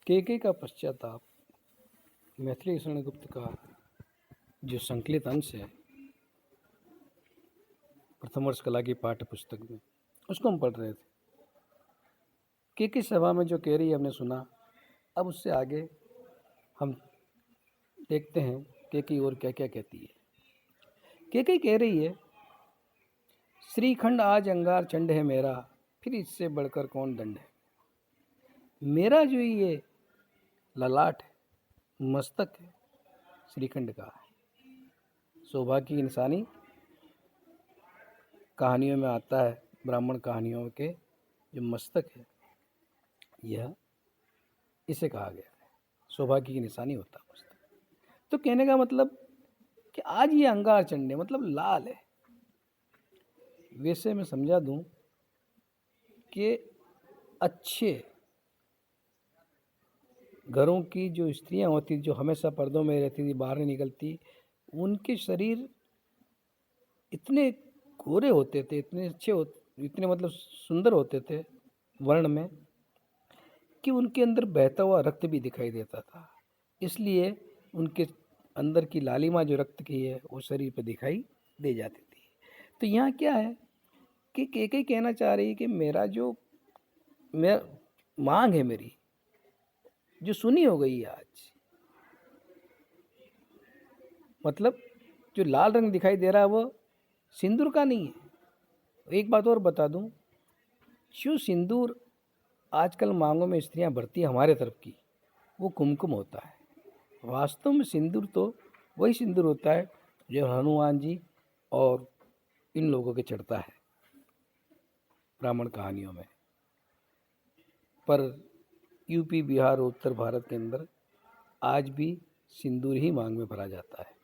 केके का पश्चाताप मैथिली शरण गुप्त का जो संकलित अंश है प्रथम वर्ष कला की पाठ्य पुस्तक में, उसको हम पढ़ रहे थे। केके सभा में जो कह रही है हमने सुना। अब उससे आगे हम देखते हैं केके और क्या क्या कहती है। केके कह रही है, श्रीखंड आज अंगार चंड है मेरा, फिर इससे बढ़कर कौन दंड है। मेरा जो ये ललाट है, मस्तक है, श्रीखंड का है। सौभाग्य की निशानी कहानियों में आता है, ब्राह्मण कहानियों के जो मस्तक है यह इसे कहा गया है, सौभाग्य की निशानी होता है मस्तक। तो कहने का मतलब कि आज ये अंगार चंड है, मतलब लाल है। वैसे मैं समझा दूं कि अच्छे घरों की जो स्त्रियां होती, जो हमेशा पर्दों में रहती थी, बाहर नहीं निकलती, उनके शरीर इतने गोरे होते थे, इतने अच्छे इतने मतलब सुंदर होते थे वर्ण में, कि उनके अंदर बहता हुआ रक्त भी दिखाई देता था। इसलिए उनके अंदर की लालिमा जो रक्त की है वो शरीर पर दिखाई दे जाती थी। तो यहाँ क्या है कि केके कहना चाह रही है कि मेरा जो मांग है मेरी जो सुनी हो गई है आज, मतलब जो लाल रंग दिखाई दे रहा है वो सिंदूर का नहीं है। एक बात और बता दूं, जो सिंदूर आजकल मांगों में स्त्रियां भरती है हमारे तरफ की, वो कुमकुम होता है। वास्तव में सिंदूर तो वही सिंदूर होता है जो हनुमान जी और इन लोगों के चढ़ता है ब्राह्मण कहानियों में। पर यूपी, बिहार और उत्तर भारत के अंदर आज भी सिंदूर ही मांग में भरा जाता है।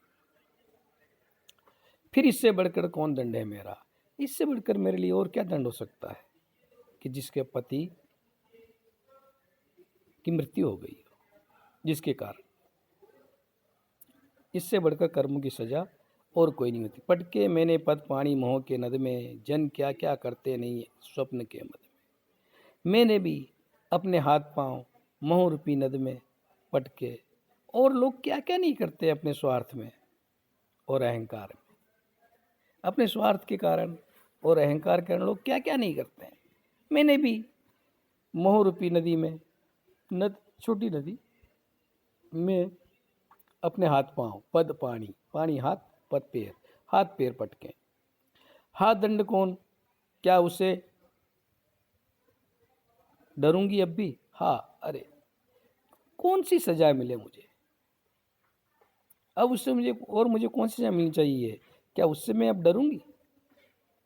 फिर इससे बढ़कर कौन दंड है मेरा। इससे बढ़कर मेरे लिए और क्या दंड हो सकता है कि जिसके पति की मृत्यु हो गई, जिसके कारण। इससे बढ़कर कर्म की सजा और कोई नहीं होती। पटके मैंने पद पानी मोह के नद में, जन क्या क्या करते नहीं स्वप्न के मद में। मैंने भी अपने हाथ पांव मोह रूपी नद में पटके, और लोग क्या क्या नहीं करते अपने स्वार्थ में और अहंकार में। अपने स्वार्थ के कारण और अहंकार के कारण लोग क्या क्या नहीं करते हैं। मैंने भी मोह रूपी नदी में, छोटी नदी में अपने हाथ पांव, पद पानी, पानी हाथ, पद पैर, हाथ पैर पटके। हाथ दंड कौन, क्या उसे डरूंगी अब भी। हाँ, अरे कौन सी सजा मिले मुझे अब, उससे मुझे कौन सी सजा मिलनी चाहिए। क्या उससे मैं अब डरूंगी।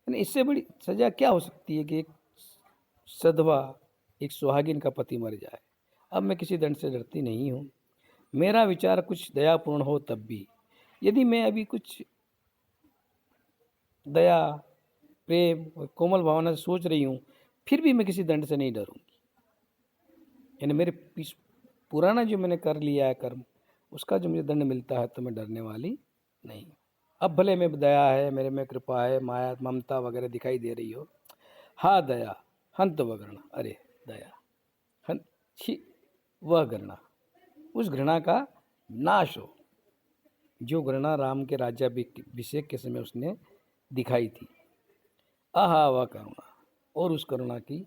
इससे बड़ी सजा क्या हो सकती है कि एक सधवा, एक सुहागिन का पति मर जाए। अब मैं किसी दंड से डरती नहीं हूँ। मेरा विचार कुछ दयापूर्ण हो तब भी, यदि मैं अभी कुछ दया, प्रेम और कोमल भावना से सोच रही हूँ, फिर भी मैं किसी दंड से नहीं डरूंगी। यानी मेरे पुराना जो मैंने कर लिया है कर्म, उसका जो मुझे दंड मिलता है तो मैं डरने वाली नहीं। अब भले में दया है, मेरे में कृपा है, माया ममता वगैरह दिखाई दे रही हो। हाँ दया हंत वगृणा, अरे दया हंत, छी वह घृणा, उस घृणा का नाश हो जो घृणा राम के राज्याभिषेक के समय उसने दिखाई थी। आहा वह करुणा, और उस करुणा की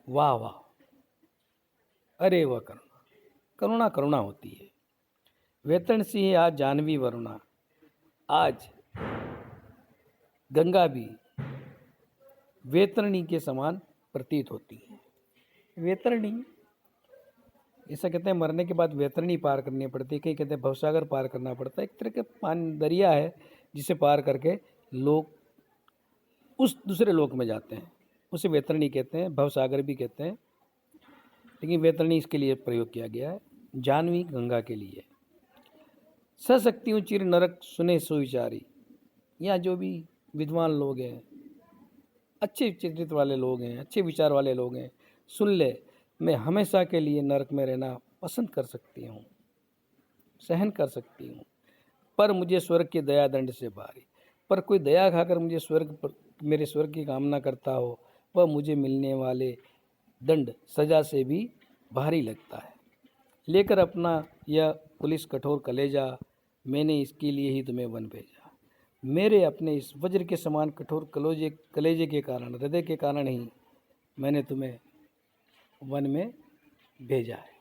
वाह वाह, अरे वह करुणा, करुणा करुणा होती है। वेतन सिंह आज जानवी वरुणा, आज गंगा भी वेतरणी के समान प्रतीत होती है। वेतरणी, ऐसा कहते हैं मरने के बाद वेतरणी पार करनी पड़ती है, कहीं कहते हैं भवसागर पार करना पड़ता है। एक तरह के पानी दरिया है जिसे पार करके लोग उस दूसरे लोक में जाते हैं, उसे वेतरणी कहते हैं, भवसागर भी कहते हैं, लेकिन वेतरणी इसके लिए प्रयोग किया गया है। जानवी गंगा के लिए। सशक्ति हूँ चिर नरक सुने सुविचारी, यहाँ जो भी विद्वान लोग हैं, अच्छे चरित्र वाले लोग हैं, अच्छे विचार वाले लोग हैं, सुन ले, मैं हमेशा के लिए नरक में रहना पसंद कर सकती हूँ, सहन कर सकती हूँ, पर मुझे स्वर्ग के दया दंड से भारी। पर कोई दया खाकर मुझे मेरे स्वर्ग की कामना करता हो वह मुझे मिलने वाले दंड सजा से भी भारी लगता है। लेकर अपना यह पुलिस कठोर कलेजा, मैंने इसके लिए ही तुम्हें वन भेजा। मेरे अपने इस वज्र के समान कठोर कलेजे के कारण, हृदय के कारण ही मैंने तुम्हें वन में भेजा है।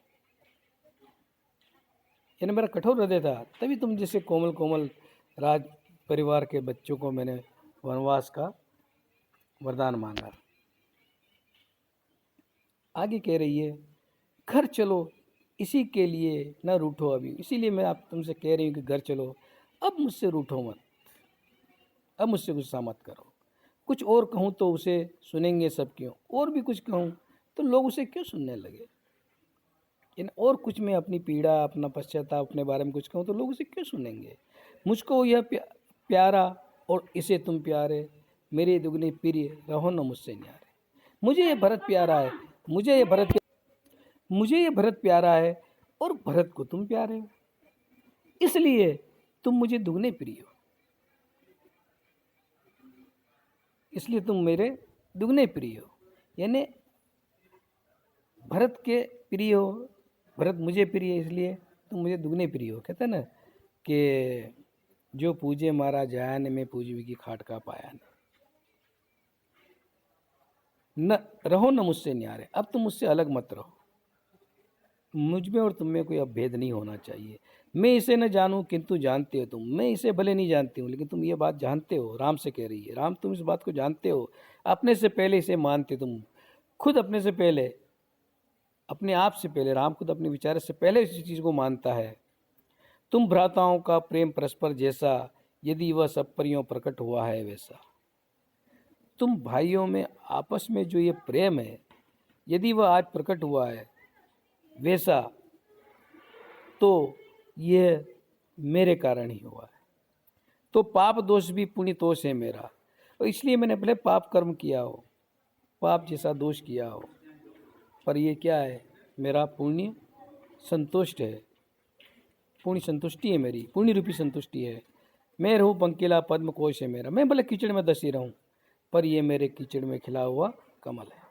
यानी मेरा कठोर हृदय था, तभी तुम जैसे कोमल कोमल राज परिवार के बच्चों को मैंने वनवास का वरदान मांगा। आगे कह रही है, घर चलो इसी के लिए न रूठो अभी। इसीलिए मैं आप तुमसे कह रही हूँ कि घर चलो, अब मुझसे रूठो मत, अब मुझसे गुस्सा मत करो। कुछ और कहूँ तो उसे सुनेंगे सब क्यों, और भी कुछ कहूँ तो लोग उसे क्यों सुनने लगे। इन और कुछ मैं अपनी पीड़ा, अपना पश्चाताप, अपने बारे में कुछ कहूँ तो लोग उसे क्यों सुनेंगे। मुझको यह प्यारा और इसे तुम प्यारे, मेरे दुगने प्रिय रहो न मुझसे न्यारे। मुझे ये भरत प्यारा है, मुझे ये भरत प्यारा है और भरत को तुम प्यारे हो, इसलिए तुम मुझे दुगने प्रिय हो, इसलिए तुम मेरे दुगने प्रिय हो। यानी भरत के प्रिय हो, भरत मुझे प्रिय है, इसलिए तुम मुझे दुगने प्रिय हो। कहते हैं ना कि जो पूजे मारा जायन में पूजवी की खाट का पाया न रहो न मुझसे न्यारे। अब तुम मुझसे अलग मत रहो, मुझ में और तुम में कोई अब भेद नहीं होना चाहिए। मैं इसे न जानूं किंतु जानते हो तुम, मैं इसे भले नहीं जानती हूँ लेकिन तुम ये बात जानते हो। राम से कह रही है, राम तुम इस बात को जानते हो, अपने से पहले इसे मानते तुम, खुद अपने से पहले, अपने आप से पहले, राम खुद अपने विचार से पहले इस चीज़ को मानता है। तुम भ्राताओं का प्रेम परस्पर जैसा, यदि वह सब परियों प्रकट हुआ है वैसा। तुम भाइयों में आपस में जो ये प्रेम है, यदि वह आज प्रकट हुआ है वैसा, तो यह मेरे कारण ही हुआ है। तो पाप दोष भी पुण्य दोष है मेरा, और इसलिए मैंने भले पाप कर्म किया हो, पाप जैसा दोष किया हो, पर ये क्या है, मेरा पुण्य संतुष्ट है, पुण्य संतुष्टि है, मेरी पुण्य रूपी संतुष्टि है। मैं रहूँ पंकीला पद्म कोश है मेरा, मैं भले कीचड़ में दसी रहूँ, पर ये मेरे कीचड़ में खिला हुआ कमल है।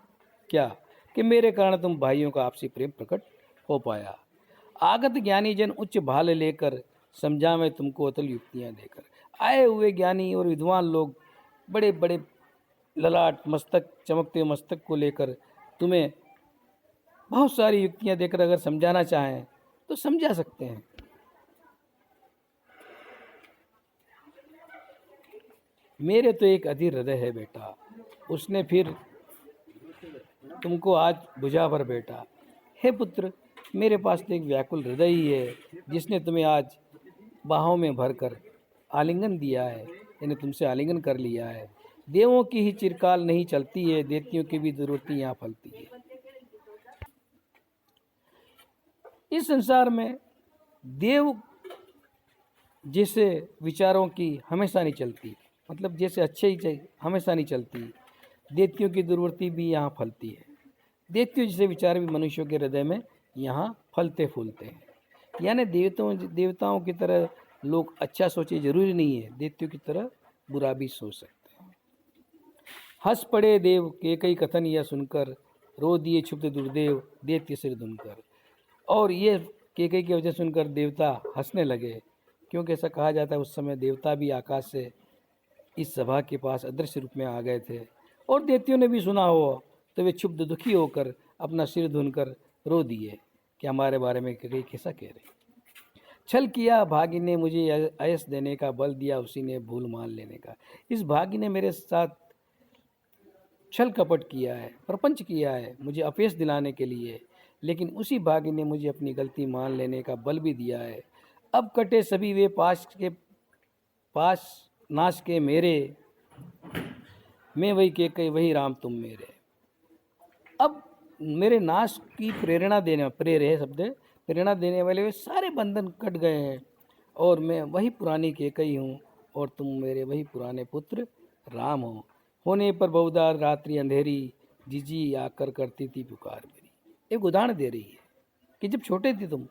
क्या कि मेरे कारण तुम भाइयों का आपसी प्रेम प्रकट हो पाया। आगत ज्ञानी जन उच्च भाल लेकर, समझा मैं तुमको अतल युक्तियाँ देकर। आए हुए ज्ञानी और विद्वान लोग बड़े बड़े ललाट मस्तक, चमकते मस्तक को लेकर तुम्हें बहुत सारी युक्तियाँ देकर अगर समझाना चाहें तो समझा सकते हैं। मेरे तो एक अधीर हृदय है बेटा, उसने फिर तुमको आज बुझा भर बेटा। हे पुत्र, मेरे पास तो एक व्याकुल हृदय ही है, जिसने तुम्हें आज बाहों में भरकर आलिंगन दिया है, यानी तुमसे आलिंगन कर लिया है। देवों की ही चिरकाल नहीं चलती है, देतियों की भी जरूरती यहाँ फलती है। इस संसार में देव जैसे विचारों की हमेशा नहीं चलती, मतलब जैसे अच्छे ही हमेशा नहीं चलती। देतियों की दुर्वृत्ति भी यहाँ फलती है। देतियों जैसे विचार भी मनुष्यों के हृदय में यहाँ फलते फूलते हैं। यानी देवताओं की तरह लोग अच्छा सोचे जरूरी नहीं है, देतियों की तरह बुरा भी सोच सकते हैं। हंस पड़े देव के कई कथन यह सुनकर, रो दिए क्षुब्ध दुर्देव दैत्य सिर धुनकर। और ये केकई की वजह सुनकर देवता हंसने लगे, क्योंकि ऐसा कहा जाता है उस समय देवता भी आकाश से इस सभा के पास अदृश्य रूप में आ गए थे। और दैत्यों ने भी सुना हो तो वे क्षुब्ध दुखी होकर अपना सिर धुनकर रो दिए कि हमारे बारे में केकई कैसा कह रहे। छल किया भाग्य ने मुझे अयस देने का, बल दिया उसी ने भूल मान लेने का। इस भाग्य ने मेरे साथ छल कपट किया है, प्रपंच किया है मुझे अपयश दिलाने के लिए, लेकिन उसी भाग्य ने मुझे अपनी गलती मान लेने का बल भी दिया है। अब कटे सभी वे पास नाश के मेरे, मैं वही के कई वही राम तुम मेरे। अब मेरे नाश की प्रेरणा देने, प्रेरे शब्द प्रेरणा देने वाले वे सारे बंधन कट गए हैं, और मैं वही पुरानी केकई हूँ और तुम मेरे वही पुराने पुत्र राम हो। होने पर बहुधा रात्रि अंधेरी, जीजी आकर करती थी पुकार मेरी। एक उदाहरण दे रही है कि जब छोटे थे तुम,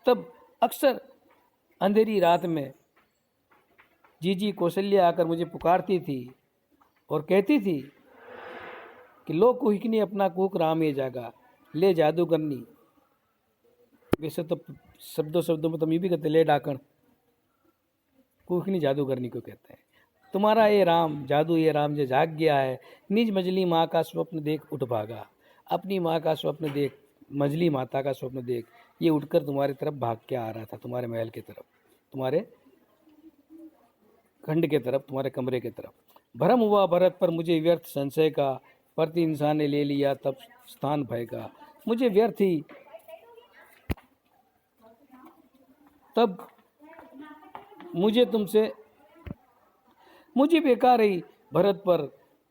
तब अक्सर अंधेरी रात में जीजी कौशल्या आकर मुझे पुकारती थी और कहती थी कि लो कुहकनी अपना कुहक राम ये जागा, ले जादू करनी। वैसे तो शब्दों में तो हम ये भी कहते ले डाकण, कुहकनी जादू करनी को कहते हैं। तुम्हारा ये राम जादू ये राम जो जाग गया है, निज मजली माँ का स्वप्न देख उठ भागा। अपनी माँ का स्वप्न देख, मजली माता का स्वप्न देख, ये उठकर तुम्हारी तरफ भाग के आ रहा था, तुम्हारे महल की तरफ, तुम्हारे खंड के तरफ, तुम्हारे कमरे के तरफ। भ्रम हुआ भरत पर मुझे व्यर्थ संशय का, प्रति इंसान ने ले लिया तब स्थान भय का। मुझे व्यर्थ ही तब मुझे बेकार ही भरत पर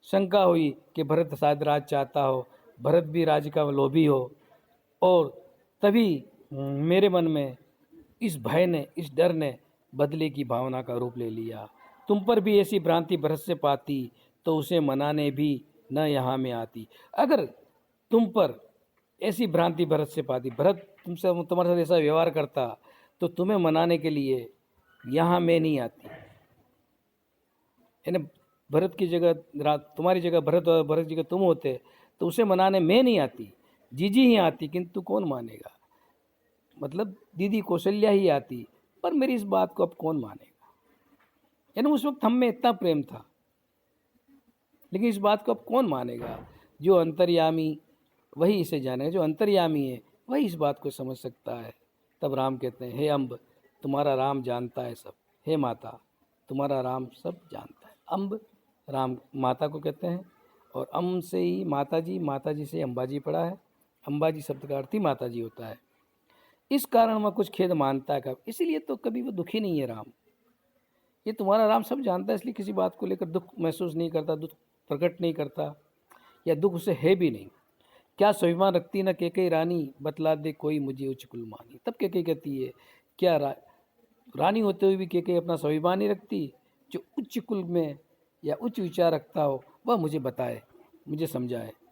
शंका हुई कि भरत शायद राज चाहता हो, भरत भी राज का लोभी हो। और तभी मेरे मन में इस भय ने, इस डर ने बदले की भावना का रूप ले लिया। तुम पर भी ऐसी भ्रांति भरत से पाती तो उसे मनाने भी न यहाँ में आती। अगर तुम पर ऐसी भ्रांति भरत से पाती, भरत तुमसे तुम्हारे साथ ऐसा व्यवहार करता, तो तुम्हें मनाने के लिए यहाँ में नहीं आती। यानी भरत की जगह तुम्हारी जगह भरत और भरत की जगह तुम होते तो उसे मनाने में नहीं आती, जीजी ही आती, किंतु कौन मानेगा। मतलब दीदी कौशल्या ही आती, पर मेरी इस बात को अब कौन मानेगा। यानी उस वक्त हम में इतना प्रेम था, लेकिन इस बात को अब कौन मानेगा। जो अंतर्यामी वही इसे जानेगा, जो अंतर्यामी है वही इस बात को समझ सकता है। तब राम कहते हैं, हे अम्ब तुम्हारा राम जानता है सब, हे माता तुम्हारा राम सब जानता है। अम्ब राम माता को कहते हैं, और अम्ब से ही माता जी से अम्बाजी पड़ा है। अम्बाजी शब्द का अर्थ ही माता जी होता है। इस कारण वह कुछ खेद मानता है कब, इसीलिए तो कभी वो दुखी नहीं है राम। ये तुम्हारा राम सब जानता है, इसलिए किसी बात को लेकर दुख महसूस नहीं करता, दुख प्रकट नहीं करता, या दुख उसे है भी नहीं। क्या स्वाभिमान रखती न कैकेयी रानी, बतला दे कोई मुझे उच्च कुल मानी। तब कैकेयी कहती है, क्या रानी होते हुए भी कैकेयी अपना स्वाभिमान नहीं रखती। जो उच्च कुल में या उच्च विचार रखता हो वह मुझे बताए, मुझे समझाए।